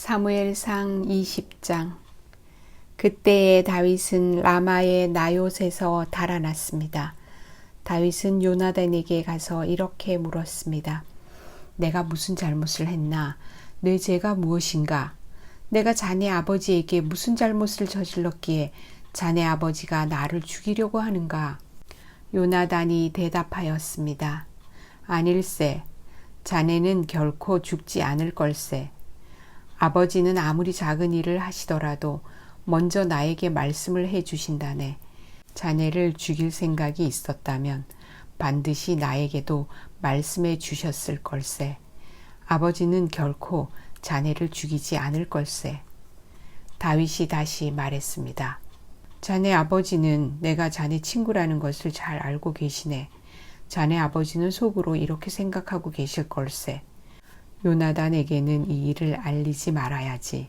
사무엘상 20장. 그때에 다윗은 라마의 나요곳에서 달아났습니다. 다윗은 요나단에게 가서 이렇게 물었습니다. 내가 무슨 잘못을 했나? 내 죄가 무엇인가? 내가 자네 아버지에게 무슨 잘못을 저질렀기에 자네 아버지가 나를 죽이려고 하는가? 요나단이 대답하였습니다. 아닐세, 자네는 결코 죽지 않을 걸세. 아버지는 아무리 작은 일을 하시더라도 먼저 나에게 말씀을 해 주신다네. 자네를 죽일 생각이 있었다면 반드시 나에게도 말씀해 주셨을 걸세. 아버지는 결코 자네를 죽이지 않을 걸세. 다윗이 다시 말했습니다. 자네 아버지는 내가 자네 친구라는 것을 잘 알고 계시네. 자네 아버지는 속으로 이렇게 생각하고 계실 걸세. 요나단에게는 이 일을 알리지 말아야지.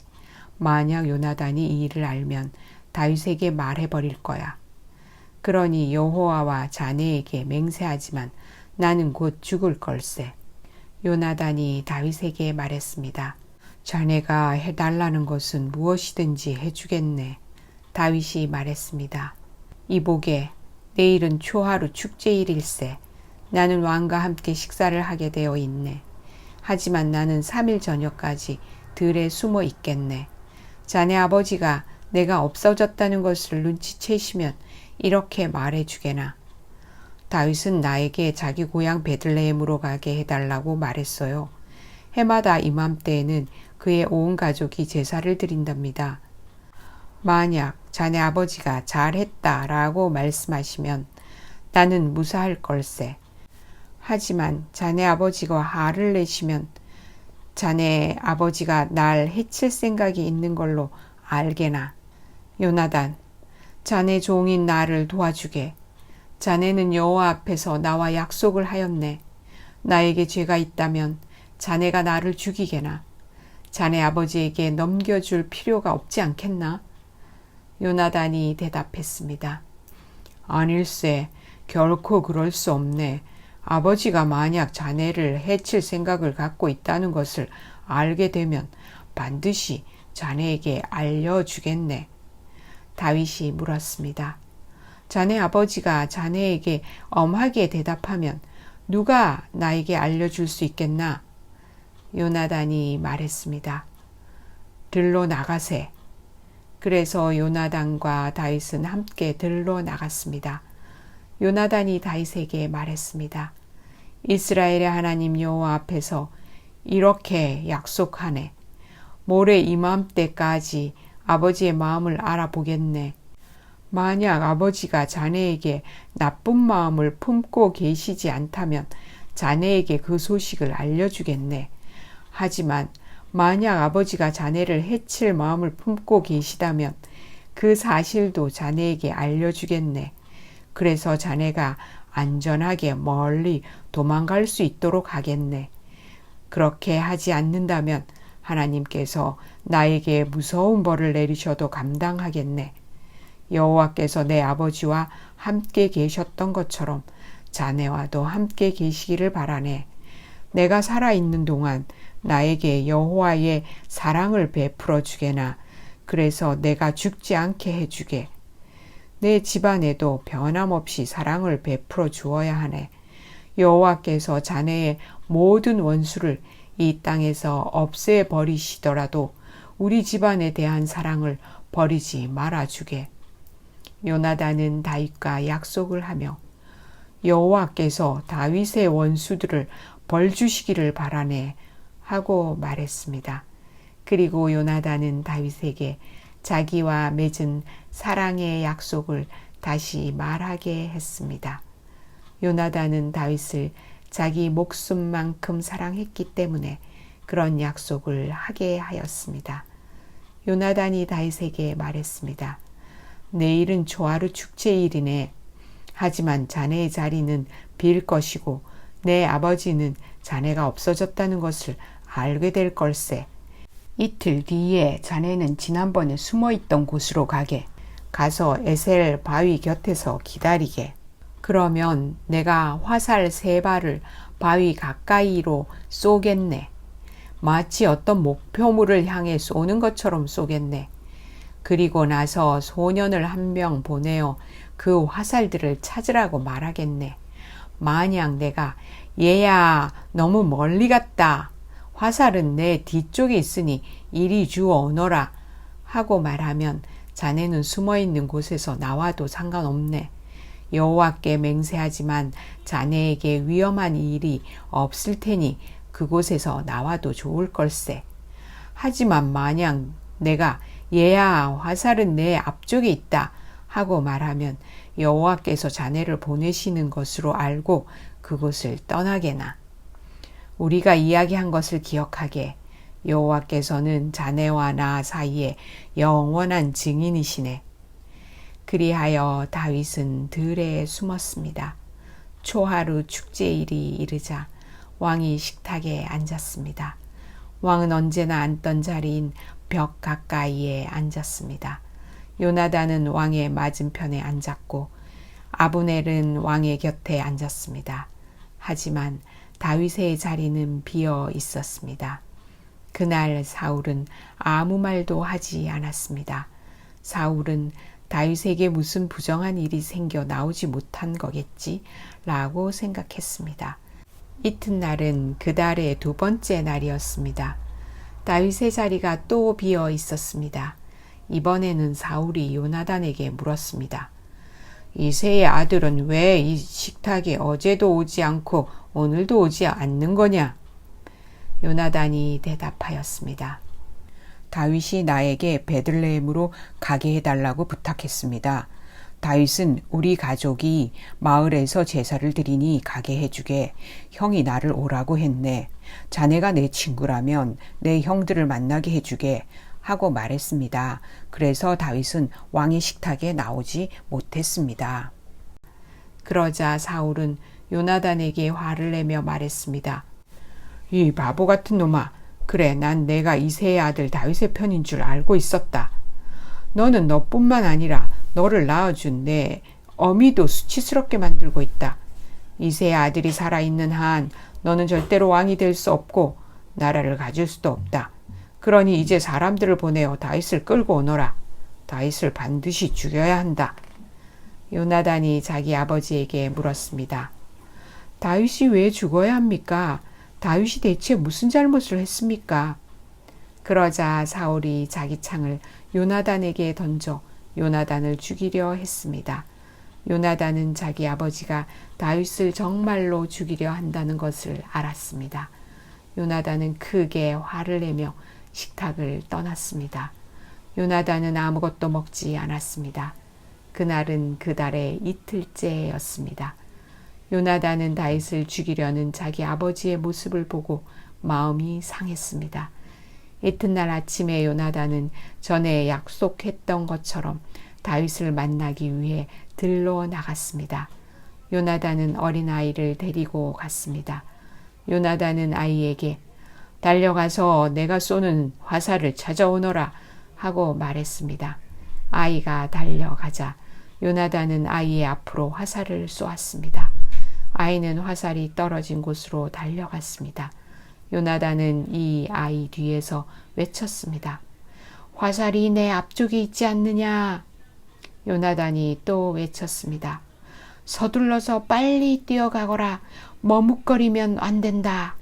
만약 요나단이 이 일을 알면 다윗에게 말해버릴 거야. 그러니 여호와와 자네에게 맹세하지만 나는 곧 죽을 걸세. 요나단이 다윗에게 말했습니다. 자네가 해달라는 것은 무엇이든지 해주겠네. 다윗이 말했습니다. 이보게, 내일은 초하루 축제일일세. 나는 왕과 함께 식사를 하게 되어 있네. 하지만 나는 3일 저녁까지 들에 숨어 있겠네. 자네 아버지가 내가 없어졌다는 것을 눈치채시면 이렇게 말해주게나. 다윗은 나에게 자기 고향 베들레헴으로 가게 해달라고 말했어요. 해마다 이맘때에는 그의 온 가족이 제사를 드린답니다. 만약 자네 아버지가 잘했다라고 말씀하시면 나는 무사할 걸세. 하지만 자네 아버지가 화를 내시면 자네 아버지가 날 해칠 생각이 있는 걸로 알게나. 요나단, 자네 종인 나를 도와주게. 자네는 여호와 앞에서 나와 약속을 하였네. 나에게 죄가 있다면 자네가 나를 죽이게나. 자네 아버지에게 넘겨줄 필요가 없지 않겠나? 요나단이 대답했습니다. 아닐세, 결코 그럴 수 없네. 아버지가 만약 자네를 해칠 생각을 갖고 있다는 것을 알게 되면 반드시 자네에게 알려주겠네. 다윗이 물었습니다. 자네 아버지가 자네에게 엄하게 대답하면 누가 나에게 알려줄 수 있겠나? 요나단이 말했습니다. 들로 나가세. 그래서 요나단과 다윗은 함께 들로 나갔습니다. 요나단이 다윗에게 말했습니다. 이스라엘의 하나님 여호와 앞에서 이렇게 약속하네. 모레 이맘때까지 아버지의 마음을 알아보겠네. 만약 아버지가 자네에게 나쁜 마음을 품고 계시지 않다면 자네에게 그 소식을 알려주겠네. 하지만 만약 아버지가 자네를 해칠 마음을 품고 계시다면 그 사실도 자네에게 알려주겠네. 그래서 자네가 안전하게 멀리 도망갈 수 있도록 하겠네. 그렇게 하지 않는다면 하나님께서 나에게 무서운 벌을 내리셔도 감당하겠네. 여호와께서 내 아버지와 함께 계셨던 것처럼 자네와도 함께 계시기를 바라네. 내가 살아있는 동안 나에게 여호와의 사랑을 베풀어 주게나. 그래서 내가 죽지 않게 해주게. 내 집안에도 변함없이 사랑을 베풀어 주어야 하네. 여호와께서 자네의 모든 원수를 이 땅에서 없애버리시더라도 우리 집안에 대한 사랑을 버리지 말아주게. 요나단은 다윗과 약속을 하며 여호와께서 다윗의 원수들을 벌주시기를 바라네 하고 말했습니다. 그리고 요나단은 다윗에게 자기와 맺은 사랑의 약속을 다시 말하게 했습니다. 요나단은 다윗을 자기 목숨만큼 사랑했기 때문에 그런 약속을 하게 하였습니다. 요나단이 다윗에게 말했습니다. 내일은 초하루 축제일이네. 하지만 자네의 자리는 빌 것이고 내 아버지는 자네가 없어졌다는 것을 알게 될 걸세. 이틀 뒤에 자네는 지난번에 숨어있던 곳으로 가서 에셀 바위 곁에서 기다리게. 그러면 내가 화살 3발을 바위 가까이로 쏘겠네. 마치 어떤 목표물을 향해 쏘는 것처럼 쏘겠네. 그리고 나서 소년을 한 명 보내어 그 화살들을 찾으라고 말하겠네. 만약 내가 얘야 너무 멀리 갔다. 화살은 내 뒤쪽에 있으니 이리 주워 오너라 하고 말하면 자네는 숨어있는 곳에서 나와도 상관없네. 여호와께 맹세하지만 자네에게 위험한 일이 없을 테니 그곳에서 나와도 좋을 걸세. 하지만 만약 내가 얘야 화살은 내 앞쪽에 있다 하고 말하면 여호와께서 자네를 보내시는 것으로 알고 그곳을 떠나게나. 우리가 이야기한 것을 기억하게. 여호와께서는 자네와 나 사이에 영원한 증인이시네. 그리하여 다윗은 들에 숨었습니다. 초하루 축제일이 이르자 왕이 식탁에 앉았습니다. 왕은 언제나 앉던 자리인 벽 가까이에 앉았습니다. 요나단은 왕의 맞은편에 앉았고 아브넬은 왕의 곁에 앉았습니다. 하지만 다윗의 자리는 비어 있었습니다. 그날 사울은 아무 말도 하지 않았습니다. 사울은 다윗에게 무슨 부정한 일이 생겨 나오지 못한 거겠지 라고 생각했습니다. 이튿날은 그 달의 두 번째 날이었습니다. 다윗의 자리가 또 비어 있었습니다. 이번에는 사울이 요나단에게 물었습니다. 이새의 아들은 왜 이 식탁에 어제도 오지 않고 오늘도 오지 않는 거냐? 요나단이 대답하였습니다. 다윗이 나에게 베들레헴으로 가게 해달라고 부탁했습니다. 다윗은 우리 가족이 마을에서 제사를 드리니 가게 해주게 형이 나를 오라고 했네. 자네가 내 친구라면 내 형들을 만나게 해주게 하고 말했습니다. 그래서 다윗은 왕의 식탁에 나오지 못했습니다. 그러자 사울은 요나단에게 화를 내며 말했습니다. 이 바보 같은 놈아, 그래 난 내가 이새의 아들 다윗의 편인 줄 알고 있었다. 너는 너뿐만 아니라 너를 낳아준 내 어미도 수치스럽게 만들고 있다. 이새의 아들이 살아있는 한 너는 절대로 왕이 될 수 없고 나라를 가질 수도 없다. 그러니 이제 사람들을 보내어 다윗을 끌고 오너라. 다윗을 반드시 죽여야 한다. 요나단이 자기 아버지에게 물었습니다. 다윗이 왜 죽어야 합니까? 다윗이 대체 무슨 잘못을 했습니까? 그러자 사울이 자기 창을 요나단에게 던져 요나단을 죽이려 했습니다. 요나단은 자기 아버지가 다윗을 정말로 죽이려 한다는 것을 알았습니다. 요나단은 크게 화를 내며 식탁을 떠났습니다. 요나단은 아무것도 먹지 않았습니다. 그날은 그 달의 이틀째였습니다. 요나단은 다윗을 죽이려는 자기 아버지의 모습을 보고 마음이 상했습니다. 이튿날 아침에 요나단은 전에 약속했던 것처럼 다윗을 만나기 위해 들로 나갔습니다. 요나단은 어린아이를 데리고 갔습니다. 요나단은 아이에게 달려가서 내가 쏘는 화살을 찾아오너라 하고 말했습니다. 아이가 달려가자 요나단은 아이의 앞으로 화살을 쏘았습니다. 아이는 화살이 떨어진 곳으로 달려갔습니다. 요나단은 이 아이 뒤에서 외쳤습니다. 화살이 내 앞쪽에 있지 않느냐? 요나단이 또 외쳤습니다. 서둘러서 빨리 뛰어가거라. 머뭇거리면 안 된다.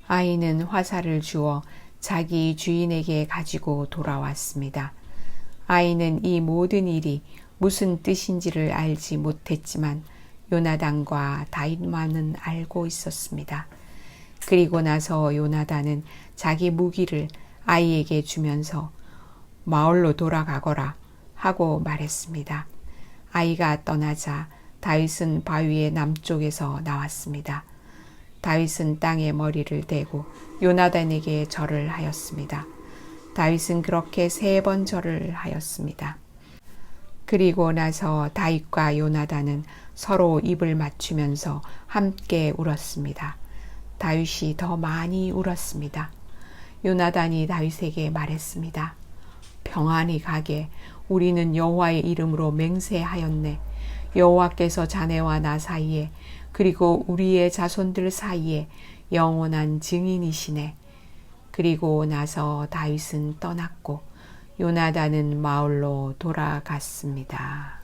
아이는 화살을 주어 자기 주인에게 가지고 돌아왔습니다. 아이는 이 모든 일이 무슨 뜻인지를 알지 못했지만 요나단과 다윗만은 알고 있었습니다. 그리고 나서 요나단은 자기 무기를 아이에게 주면서 마을로 돌아가거라 하고 말했습니다. 아이가 떠나자 다윗은 바위의 남쪽에서 나왔습니다. 다윗은 땅에 머리를 대고 요나단에게 절을 하였습니다. 다윗은 그렇게 3번 절을 하였습니다. 그리고 나서 다윗과 요나단은 서로 입을 맞추면서 함께 울었습니다. 다윗이 더 많이 울었습니다. 요나단이 다윗에게 말했습니다. 평안히 가게. 우리는 여호와의 이름으로 맹세하였네. 여호와께서 자네와 나 사이에 그리고 우리의 자손들 사이에 영원한 증인이시네. 그리고 나서 다윗은 떠났고 요나단은 마을로 돌아갔습니다.